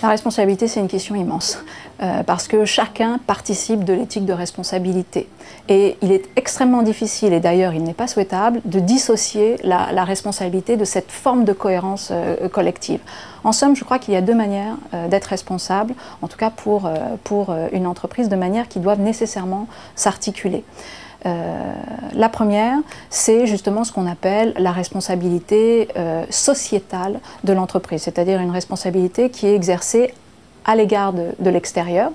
La responsabilité, c'est une question immense, parce que chacun participe de l'éthique de responsabilité. Et il est extrêmement difficile, et d'ailleurs il n'est pas souhaitable, de dissocier la responsabilité de cette forme de cohérence collective. En somme, je crois qu'il y a deux manières d'être responsable, en tout cas pour une entreprise, de manière qui doivent nécessairement s'articuler. La première, c'est justement ce qu'on appelle la responsabilité sociétale de l'entreprise, c'est-à-dire une responsabilité qui est exercée à l'égard de l'extérieur,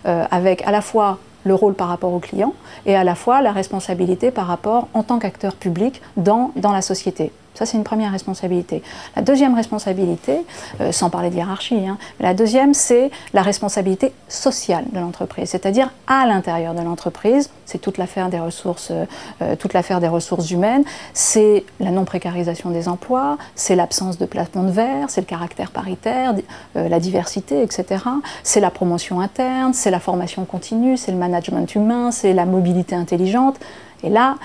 avec à la fois le rôle par rapport au client et à la fois la responsabilité par rapport en tant qu'acteur public dans la société. Ça, c'est une première responsabilité. La deuxième responsabilité, sans parler de hiérarchie, la deuxième, c'est la responsabilité sociale de l'entreprise, c'est-à-dire à l'intérieur de l'entreprise. C'est toute l'affaire des ressources humaines, c'est la non-précarisation des emplois, c'est l'absence de plafond de verre, c'est le caractère paritaire, la diversité, etc. C'est la promotion interne, c'est la formation continue, c'est le management humain, c'est la mobilité intelligente. Et là,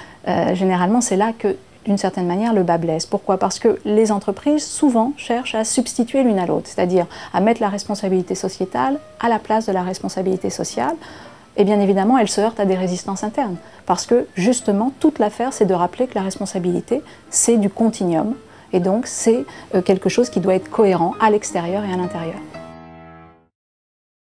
généralement, c'est là que d'une certaine manière, le bât blesse. Pourquoi? Parce que les entreprises, souvent, cherchent à substituer l'une à l'autre, c'est-à-dire à mettre la responsabilité sociétale à la place de la responsabilité sociale. Et bien évidemment, elles se heurtent à des résistances internes. Parce que, justement, toute l'affaire, c'est de rappeler que la responsabilité, c'est du continuum. Et donc, c'est quelque chose qui doit être cohérent à l'extérieur et à l'intérieur.